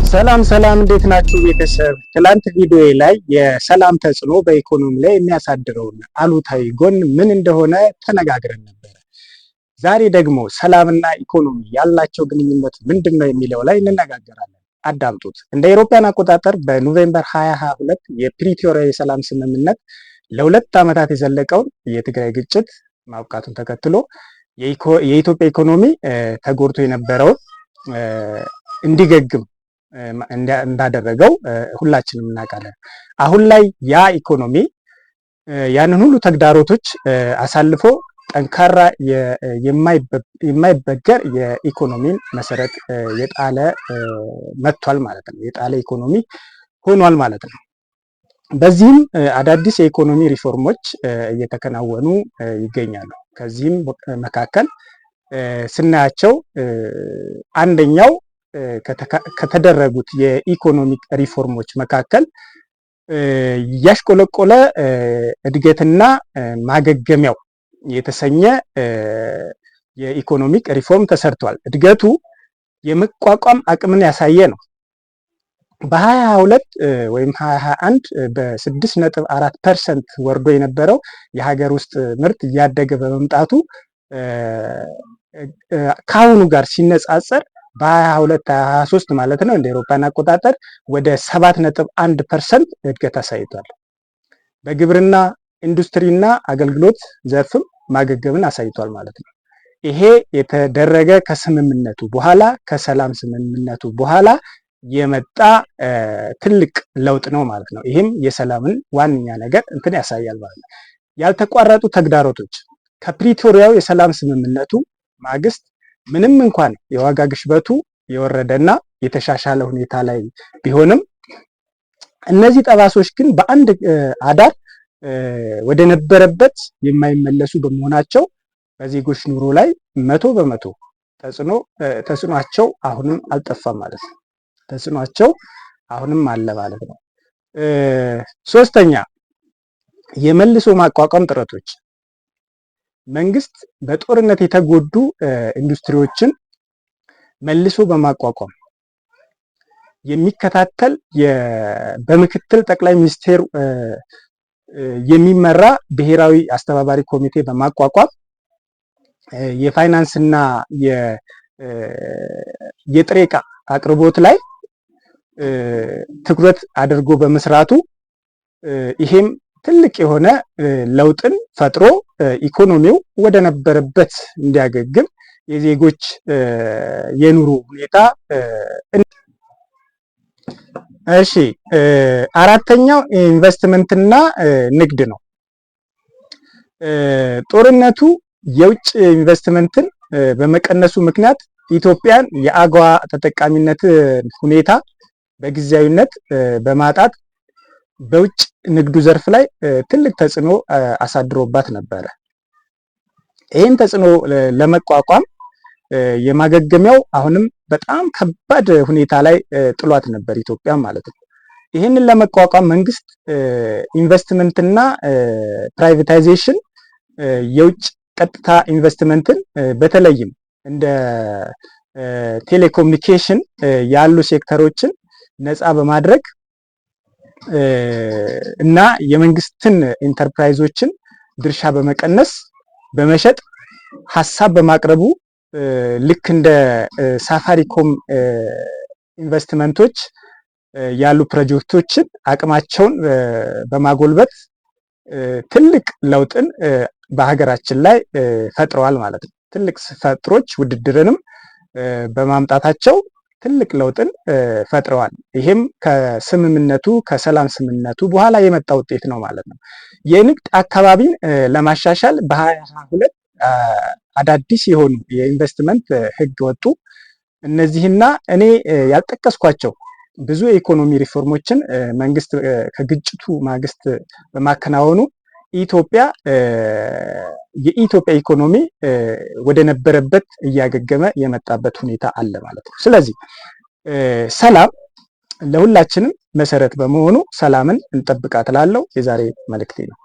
ሰላም ሰላም እንዴት ናችሁ ቤተሰብ? ትላንት ቪዲዮ ላይ የሰላም ተጽዕኖ በኢኮኖሚ ላይ የሚያሳድረውን አሉታዊ ጎን ምን እንደሆነ ተነጋግረን ነበር። ዛሬ ደግሞ ሰላምና ኢኮኖሚ ያላቸው ግንኙነት ምንድነው የሚለው ላይ እንነጋገራለን። አዳምጡት። እንደ አውሮፓውያን አቆጣጠር በኖቬምበር 2022 የፕሪቶሪያ የሰላም ስምምነት ለሁለት ዓመታት የዘለቀውን የትግራይ ግጭት ማብቃቱን ተከትሎ የኢትዮጵያ ኢኮኖሚ ተጎድቶ የነበረውን እንዲገግም እንዳደረገው ሁላችንም እናውቃለን። አሁን ላይ ያ ኢኮኖሚ ያንን ሁሉ ተግዳሮቶች አሳልፎ ጠንካራ የማይበገር የኢኮኖሚን መሰረት የጣለ መጥቷል ማለት ነው። የጣለ ኢኮኖሚ ሆኗል ማለት ነው። በዚህም አዳዲስ የኢኮኖሚ ሪፎርሞች እየተከናወኑ ይገኛሉ። ከዚህም መካከል ስናያቸው አንደኛው ከተደረጉት የኢኮኖሚክ ሪፎርሞች መካከል ያሽቆለቆለ እድገትና ማገገሚያው የተሰኘ የኢኮኖሚክ ሪፎርም ተሰርቷል። እድገቱ የመቋቋም አቅምን ያሳየ ነው። በ2022 ወይም 2021 በ6.4% ወርዶ የነበረው የሀገር ውስጥ ምርት እያደገ በመምጣቱ ከአሁኑ ጋር ሲነጻጸር በ2022-2023 ማለት ነው እንደ አውሮፓውያን አቆጣጠር ወደ 7.1% እድገት አሳይቷል። በግብርና ኢንዱስትሪና አገልግሎት ዘርፍም ማገገምን አሳይቷል ማለት ነው። ይሄ የተደረገ ከስምምነቱ በኋላ ከሰላም ስምምነቱ በኋላ የመጣ ትልቅ ለውጥ ነው ማለት ነው። ይህም የሰላምን ዋነኛ ነገር ያሳያል ማለት ነው። ያልተቋረጡ ተግዳሮቶች ከፕሪቶሪያው የሰላም ስምምነቱ ማግስት ምንም እንኳን የዋጋ ግሽበቱ የወረደና የተሻሻለ ሁኔታ ላይ ቢሆንም እነዚህ ጠባሶች ግን በአንድ አዳር ወደ ነበረበት የማይመለሱ በመሆናቸው በዜጎች ኑሮ ላይ 100% ተጽዕኗቸው አሁንም አልጠፋም ማለት ነው። ተጽዕኗቸው አሁንም አለ ማለት ነው። ሶስተኛ የመልሶ ማቋቋም ጥረቶች መንግስት በጦርነት የተጎዱ ኢንዱስትሪዎችን መልሶ በማቋቋም የሚከታተል በምክትል ጠቅላይ ሚኒስቴር የሚመራ ብሔራዊ አስተባባሪ ኮሚቴ በማቋቋም የፋይናንስና የጥሬ ዕቃ አቅርቦት ላይ ትኩረት አድርጎ በመስራቱ ይሄም ትልቅ የሆነ ለውጥን ፈጥሮ ኢኮኖሚው ወደ ነበረበት እንዲያገግም የዜጎች የኑሮ ሁኔታ። እሺ፣ አራተኛው ኢንቨስትመንትና ንግድ ነው። ጦርነቱ የውጭ ኢንቨስትመንትን በመቀነሱ ምክንያት ኢትዮጵያን የአጎዋ ተጠቃሚነት ሁኔታ በጊዜያዊነት በማጣት በውጭ ንግዱ ዘርፍ ላይ ትልቅ ተጽዕኖ አሳድሮባት ነበረ። ይህን ተጽዕኖ ለመቋቋም የማገገሚያው አሁንም በጣም ከባድ ሁኔታ ላይ ጥሏት ነበር ኢትዮጵያ ማለት ነው። ይህንን ለመቋቋም መንግስት ኢንቨስትመንትና ፕራይቬታይዜሽን የውጭ ቀጥታ ኢንቨስትመንትን በተለይም እንደ ቴሌኮሙኒኬሽን ያሉ ሴክተሮችን ነፃ በማድረግ እና የመንግስትን ኢንተርፕራይዞችን ድርሻ በመቀነስ በመሸጥ ሀሳብ በማቅረቡ ልክ እንደ ሳፋሪኮም ኢንቨስትመንቶች ያሉ ፕሮጀክቶችን አቅማቸውን በማጎልበት ትልቅ ለውጥን በሀገራችን ላይ ፈጥረዋል ማለት ነው። ትልቅ ፈጥሮች ውድድርንም በማምጣታቸው ትልቅ ለውጥን ፈጥረዋል። ይሄም ከሰላም ስምምነቱ በኋላ የመጣ ውጤት ነው ማለት ነው። የንግድ አካባቢን ለማሻሻል በ2022 አዳዲስ የሆኑ የኢንቨስትመንት ህግ ወጡ። እነዚህና እኔ ያልጠቀስኳቸው ብዙ የኢኮኖሚ ሪፎርሞችን መንግስት ከግጭቱ ማግስት በማከናወኑ የኢትዮጵያ ኢኮኖሚ ወደ ነበረበት እያገገመ የመጣበት ሁኔታ አለ ማለት ነው። ስለዚህ ሰላም ለሁላችንም መሰረት በመሆኑ ሰላምን እንጠብቃት እላለሁ። የዛሬ መልእክቴ ነው።